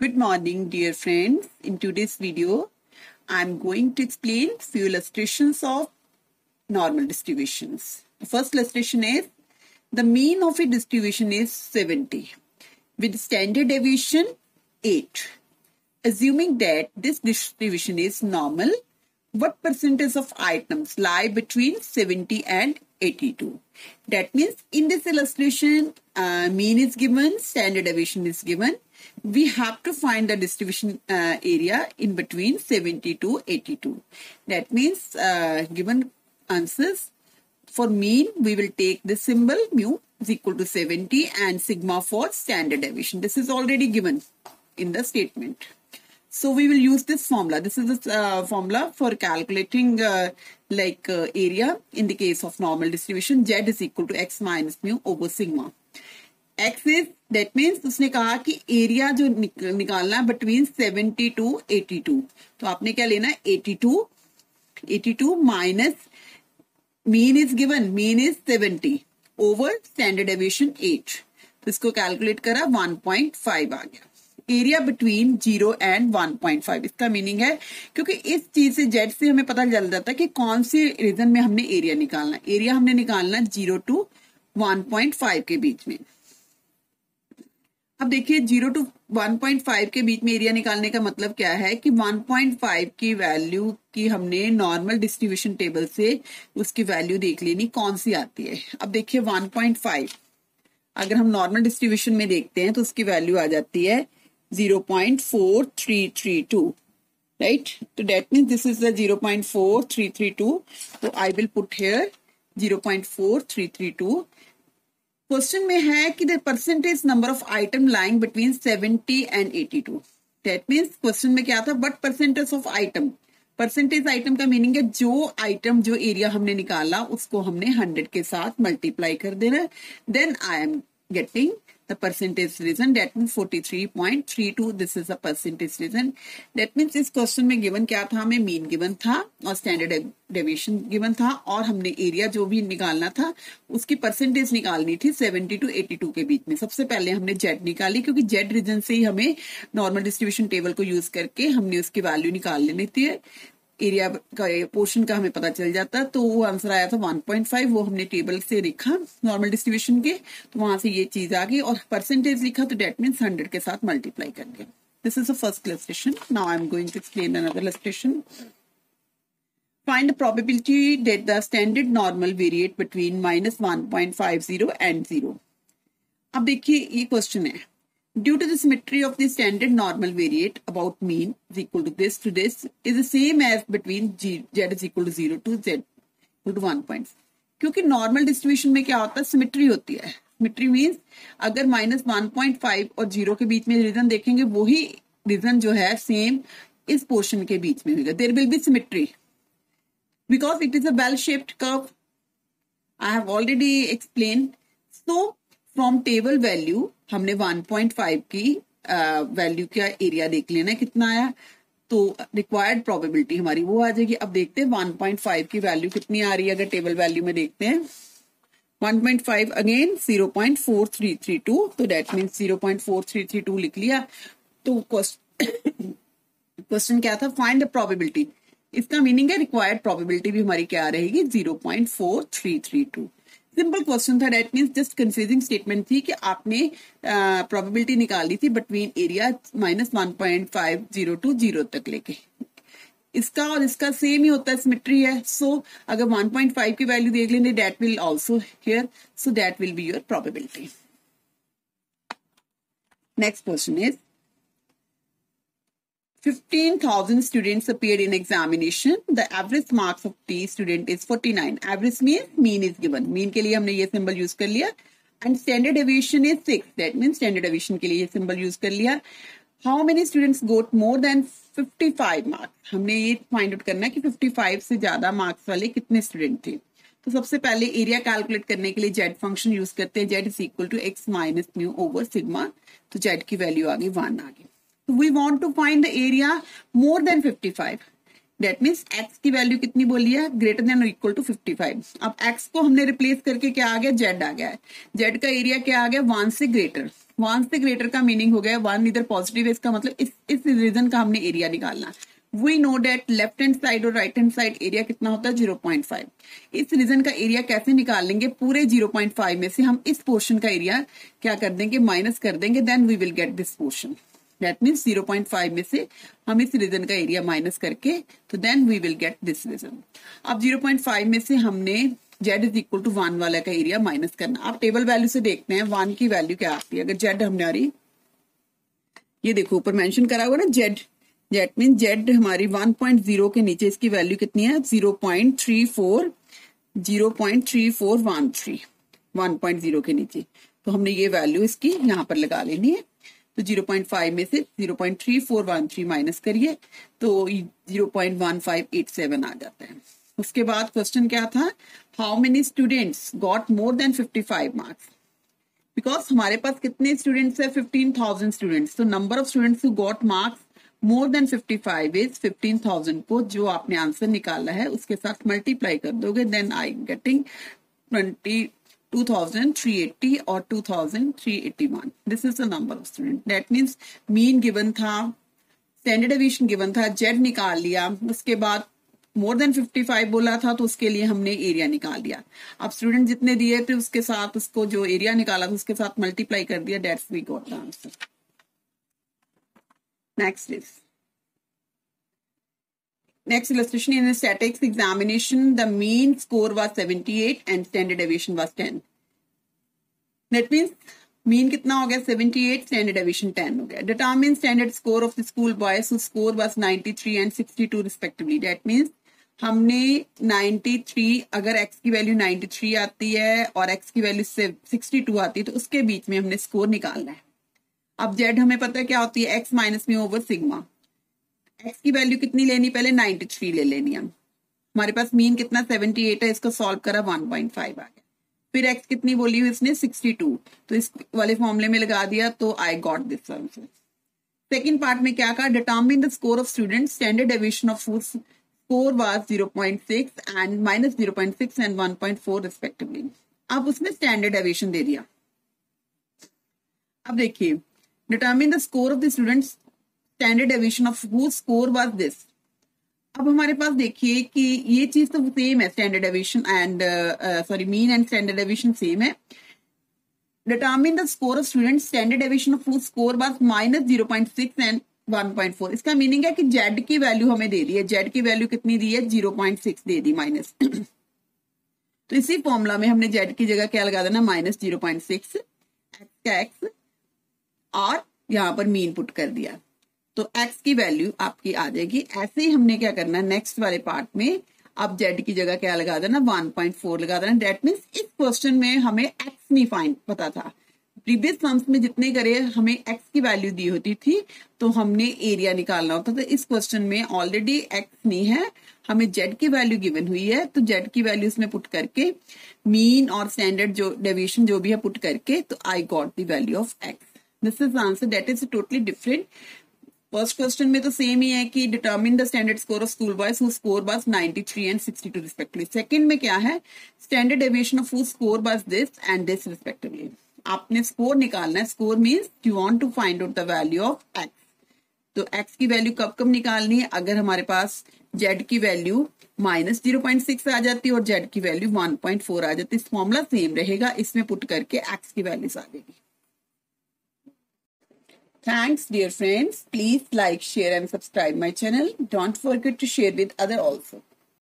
Good morning, dear friends. In today's video, I'm going to explain few illustrations of normal distributions. The first illustration is the mean of a distribution is 70 with standard deviation 8. Assuming that this distribution is normal, what percentage of items lie between 70 and 82? That means in this illustration, mean is given, standard deviation is given. We have to find the distribution area in between 70 to 82. That means given answers, for mean we will take this symbol mu is equal to 70 and sigma for standard deviation. This is already given in the statement. So we will use this formula. This is the formula for calculating area in the case of normal distribution. Z is equal to x minus mu over sigma. X is, that means उसने कहा कि area जो निकालना है between 70 to 82. तो आपने क्या लेना है 82 minus mean is given, mean is 70 over standard deviation 8. तो इसको कैलकुलेट करा 1.5 आ गया. Area between 0 and 1.5. इसका मीनिंग है क्योंकि इस चीज से जेड से हमें पता चल जाता है कि कौन से रीजन में हमने एरिया निकालना. एरिया हमने निकालना 0 टू 1.5 के बीच में. अब देखिए 0 टू 1.5 के बीच में एरिया निकालने का मतलब क्या है कि 1.5 की वैल्यू की हमने नॉर्मल डिस्ट्रीब्यूशन टेबल से उसकी वैल्यू देख लेनी कौन सी आती है. अब देखिए 1.5 अगर हम नॉर्मल डिस्ट्रीब्यूशन में देखते हैं तो उसकी वैल्यू आ जाती है 0.4332, right? So that means this is the 0.4332. So I will put here 0.4332. Question में है कि the percentage number of item lying between 70 and 82. That means question में क्या था? What percentage of item? Percentage item का meaning है जो item जो एरिया हमने निकाला उसको हमने 100 के साथ मल्टीप्लाई कर देना. Then I am getting the percentage reason, that means 43.32. this is a percentage reason. that means इस क्वेश्चन में गिवन क्या था, हमें मीन गिवन था और स्टैंडर्ड डेविएशन गिवन था और हमने एरिया जो भी निकालना था उसकी परसेंटेज निकालनी थी 70 टू 82 के बीच में. सबसे पहले हमने जेड निकाली क्योंकि जेड रीजन से ही हमें नॉर्मल डिस्ट्रीब्यूशन टेबल को यूज करके हमने उसकी वैल्यू निकाल लेनी थी. एरिया का पोर्शन का हमें पता चल जाता. तो वो आंसर आया था 1.5. वो हमने टेबल से लिखा नॉर्मल डिस्ट्रीब्यूशन के, तो वहां से ये चीज आ गई और परसेंटेज लिखा तो डेट मीन्स 100 के साथ मल्टीप्लाई करके. This is the first illustration. Now I am going to explain another illustration. Find the probability that the standard normal variate between -1.50 and 0. अब देखिए ये क्वेश्चन है. Due to the symmetry of the standard normal variate about mean is equal to this is the same as between z is equal to 0 to z equal to 1. क्योंकि normal distribution में क्या होता है, symmetry होती है. Symmetry means अगर -1.5 और 0 के बीच में रीजन देखेंगे वही रीजन जो है सेम इस पोर्शन के बीच में होगा. There will be symmetry because it is a bell shaped curve. I have already explain. So from table value हमने 1.5 की वैल्यू का एरिया देख लेना है कितना आया, तो रिक्वायर्ड प्रोबेबिलिटी हमारी वो आ जाएगी. अब देखते हैं 1.5 की वैल्यू कितनी आ रही है. अगर टेबल वैल्यू में देखते हैं 1.5 अगेन 0.4332, तो दैट मीन्स 0.4332 लिख लिया. तो क्वेश्चन क्या था, फाइंड द प्रोबेबिलिटी. इसका मीनिंग है रिक्वायर्ड प्रोबेबिलिटी भी हमारी क्या रहेगी 0.4332. सिंपल क्वेश्चन था. That means just confusing statement थी कि आपने प्रोबेबिलिटी निकाली थी बिटवीन एरिया -1.50 टू 0 तक लेके. इसका और इसका सेम ही होता है, सिमेट्री है. सो अगर 1.5 की वैल्यू देख लेंगे that will also here, so that will be your probability. Next question is 15,000 students appeared in examination. The average marks of the student is 49. Average means mean is given. Mean के लिए हमने ये symbol use कर लिया. And standard deviation is 6. That means standard deviation के लिए ये symbol use कर लिया. How many students got more than 55 marks? हमने ये find out करना है कि 55 से ज्यादा marks वाले कितने student थे. तो सबसे पहले एरिया कैलकुलेट करने के लिए जेड फंक्शन यूज करते हैं. Z is equal to X minus mu over sigma. तो जेड की वैल्यू आ गई 1 आ गई. We want to find the area more than 55. That means x की वैल्यू कितनी बोली है, ग्रेटर देन और इक्वल टू 55. अब x को हमने रिप्लेस करके क्या आ गया, z आ गया है. z का एरिया क्या आ गया, 1 से ग्रेटर. 1 से ग्रेटर का मीनिंग हो गया 1 इधर पॉजिटिव है, इसका मतलब इस रीजन का हमने एरिया निकालना। We know that left hand side और राइट हैंड साइड एरिया कितना होता है 0.5। इस रीजन का एरिया कैसे निकाल लेंगे, पूरे 0.5 में से हम इस पोर्शन का एरिया क्या कर देंगे, माइनस कर देंगे, then we will get this portion. That means 0.5 में से हम इस रीजन का एरिया माइनस करके, तो then we will get this region. अब 0.5 में से हमने z इज इक्वल टू 1 वाला का एरिया माइनस करना। आप टेबल वैल्यू से देखते हैं 1 की वैल्यू क्या आती है। अगर z हमारी, ये देखो ऊपर मेंशन करा हुआ ना z मीन z हमारी 1.0 के नीचे इसकी वैल्यू कितनी है 0.3413 1.0 के नीचे, तो हमने ये वैल्यू इसकी यहाँ पर लगा लेनी है। तो 0.5 में से 0.3413 माइनस करिए तो 0.1587 आ जाता है। उसके बाद क्वेश्चन क्या था, how many students got more than 55 marks. Because हमारे पास कितने स्टूडेंट्स है 15,000 स्टूडेंट्स, तो number of students who got marks more than 55 is 15,000 को जो आपने आंसर निकाला है उसके साथ मल्टीप्लाई कर दोगे, देन आई गेटिंग 22,380 और 2,381। This is the number of student. That means mean given था, स्टैंडर्ड डेविएशन गिवन था, जेड निकाल लिया, उसके बाद मोर देन 55 बोला था तो उसके लिए हमने एरिया निकाल दिया। अब स्टूडेंट जितने दिए थे उसके साथ उसको जो एरिया निकाला था उसके साथ मल्टीप्लाई कर दिया, that's we got the answer. Next illustration, in the statistics examination, the mean score was 78 and standard deviation was 10. That means mean कितना हो गया 78, standard deviation 10 हो गया। Determine standard score of the school boys whose score was 93 and 62 respectively. That means हमने 93, अगर x की value 93 आती है और x की वैल्यू 62 आती है तो उसके बीच में हमने स्कोर निकालना है। अब z हमें पता है क्या होती है, x माइनस में ओवर सिग्मा। x की वैल्यू कितनी लेनी, पहले 93 ले लेनी है। हमारे पास मीन कितना 78 है, इसको सॉल्व करा 1.5 आ गया। फिर x कितनी बोली हुई इसने 62, तो इस वाले फॉर्मूले में लगा दिया तो I got this answer. Second part में क्या कहा, determine the score of student standard deviation of whose score was 0.6 and minus 0.6 and 1.4 respectively. अब उसने स्टैंडर्ड डेविएशन दे दिया। अब देखिए, determine the score of the student standard deviation of whose score was this. अब हमारे पास देखिए कि ये चीज तो सेम है, standard deviation and mean and standard deviation same है। Determine the score of student standard deviation of whose score was minus 0.6 and 1.4। इसका मीनिंग है कि जेड की वैल्यू हमें दे दी है, जेड की वैल्यू कितनी दी है 0.6 दे दी माइनस तो इसी फॉर्मूला में हमने जेड की जगह क्या लगा देना, माइनस 0.6 एक्स का एक्स और यहां पर मीन पुट कर दिया तो x की वैल्यू आपकी आ जाएगी। ऐसे ही हमने क्या करना है नेक्स्ट वाले पार्ट में, अब z की जगह क्या लगा देना 1.4 लगा देना। दैट मीन्स इस क्वेश्चन में हमें x नहीं फाइंड पता था। प्रीवियस सम्स में जितने करे हमें x की वैल्यू दी होती थी तो हमने एरिया निकालना होता था। इस क्वेश्चन में ऑलरेडी x नहीं है, हमें z की वैल्यू गिवन हुई है तो z की वैल्यू इसमें पुट करके मीन और स्टैंडर्ड जो डेविएशन जो भी है पुट करके तो I got the value of x। This is answer, that is totally different. First question में तो सेम ही है कि determine the standard score of school boys who score was 93 and 62 respectively. Second में क्या है, standard deviation of who score was this and this respectively. आपने score निकालना है, score means you want to find out the value of x। तो x की value कब कब निकालनी है, अगर हमारे पास z की वैल्यू माइनस 0.6 आ जाती है और z की वैल्यू 1.4 आ जाती है। इस फॉर्मूला सेम रहेगा, इसमें पुट करके x की वैल्यूज आ जाएगी। Thanks, dear friends. Please like, share and subscribe my channel. Don't forget to share with others also.